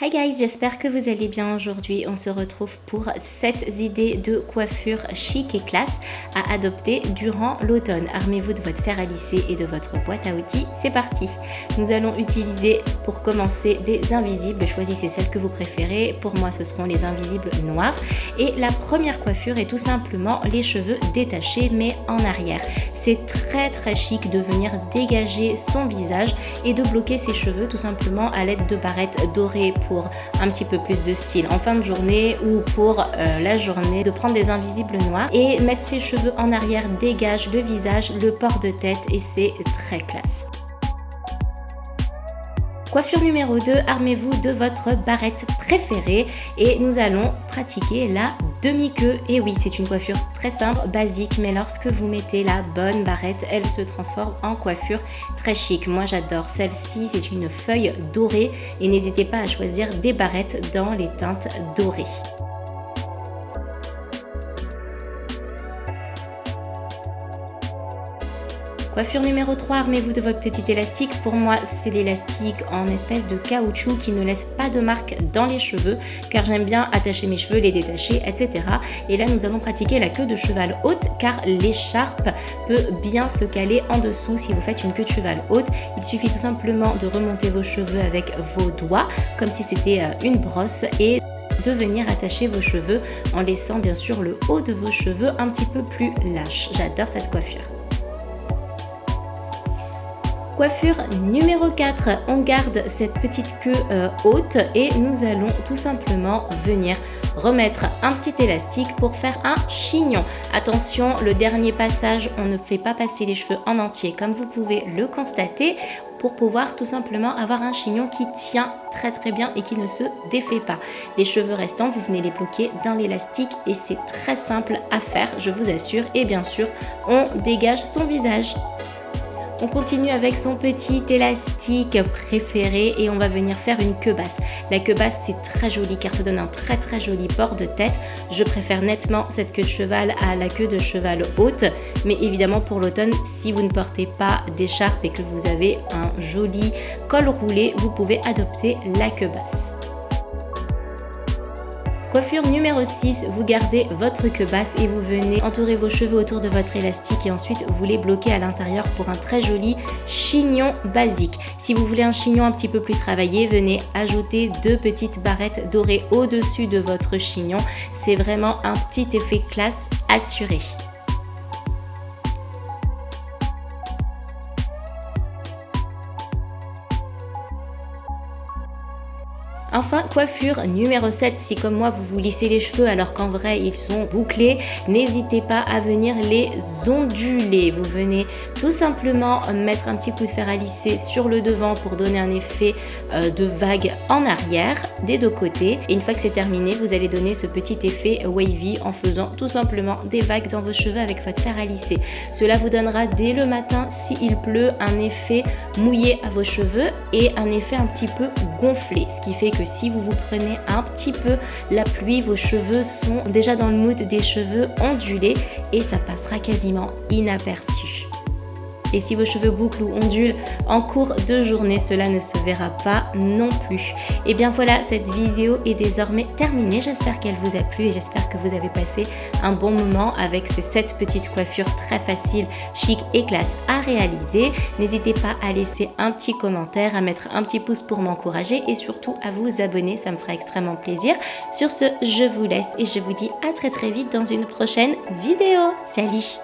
Hi guys, j'espère que vous allez bien aujourd'hui. On se retrouve pour 7 idées de coiffure chic et classe à adopter durant l'automne. Armez-vous de votre fer à lisser et de votre boîte à outils. C'est parti. Nous allons utiliser pour commencer des invisibles. Choisissez celles que vous préférez. Pour moi, ce seront les invisibles noirs. Et la première coiffure est tout simplement les cheveux détachés mais en arrière. C'est très chic de venir dégager son visage et de bloquer ses cheveux tout simplement à l'aide de barrettes dorées pour un petit peu plus de style en fin de journée ou pour la journée, de prendre des invisibles noirs et mettre ses cheveux en arrière dégage le visage, le port de tête et c'est très classe. Coiffure numéro 2, armez-vous de votre barrette préférée et nous allons pratiquer la demi-queue. Et oui, c'est une coiffure très simple, basique, mais lorsque vous mettez la bonne barrette, elle se transforme en coiffure très chic. Moi, j'adore celle-ci, c'est une feuille dorée et n'hésitez pas à choisir des barrettes dans les teintes dorées. Coiffure numéro 3, armez-vous de votre petit élastique. Pour moi, c'est l'élastique en espèce de caoutchouc qui ne laisse pas de marque dans les cheveux car j'aime bien attacher mes cheveux, les détacher, etc. Et là, nous allons pratiquer la queue de cheval haute car l'écharpe peut bien se caler en dessous si vous faites une queue de cheval haute. Il suffit tout simplement de remonter vos cheveux avec vos doigts comme si c'était une brosse et de venir attacher vos cheveux en laissant bien sûr le haut de vos cheveux un petit peu plus lâche. J'adore cette coiffure. Coiffure numéro 4, on garde cette petite queue haute et nous allons tout simplement venir remettre un petit élastique pour faire un chignon. Attention, le dernier passage, on ne fait pas passer les cheveux en entier comme vous pouvez le constater pour pouvoir tout simplement avoir un chignon qui tient très bien et qui ne se défait pas. Les cheveux restants, vous venez les bloquer dans l'élastique et c'est très simple à faire, je vous assure. Et bien sûr, on dégage son visage. On continue avec son petit élastique préféré et on va venir faire une queue basse. La queue basse, c'est très joli car ça donne un très joli port de tête. Je préfère nettement cette queue de cheval à la queue de cheval haute. Mais évidemment pour l'automne, si vous ne portez pas d'écharpe et que vous avez un joli col roulé, vous pouvez adopter la queue basse. Coiffure numéro 6, vous gardez votre queue basse et vous venez entourer vos cheveux autour de votre élastique et ensuite vous les bloquez à l'intérieur pour un très joli chignon basique. Si vous voulez un chignon un petit peu plus travaillé, venez ajouter 2 petites barrettes dorées au-dessus de votre chignon. C'est vraiment un petit effet classe assuré. Enfin, coiffure numéro 7, si comme moi vous vous lissez les cheveux alors qu'en vrai ils sont bouclés, n'hésitez pas à venir les onduler. Vous venez tout simplement mettre un petit coup de fer à lisser sur le devant pour donner un effet de vague en arrière des deux côtés. Et une fois que c'est terminé, vous allez donner ce petit effet wavy en faisant tout simplement des vagues dans vos cheveux avec votre fer à lisser. Cela vous donnera dès le matin, s'il pleut, un effet mouillé à vos cheveux et un effet un petit peu gonflé, ce qui fait que si vous prenez un petit peu la pluie, vos cheveux sont déjà dans le mood des cheveux ondulés et ça passera quasiment inaperçu. Et si vos cheveux bouclent ou ondulent en cours de journée, cela ne se verra pas non plus. Et bien voilà, cette vidéo est désormais terminée. J'espère qu'elle vous a plu et j'espère que vous avez passé un bon moment avec ces 7 petites coiffures très faciles, chic et classe à réaliser. N'hésitez pas à laisser un petit commentaire, à mettre un petit pouce pour m'encourager et surtout à vous abonner, ça me fera extrêmement plaisir. Sur ce, je vous laisse et je vous dis à très vite dans une prochaine vidéo. Salut!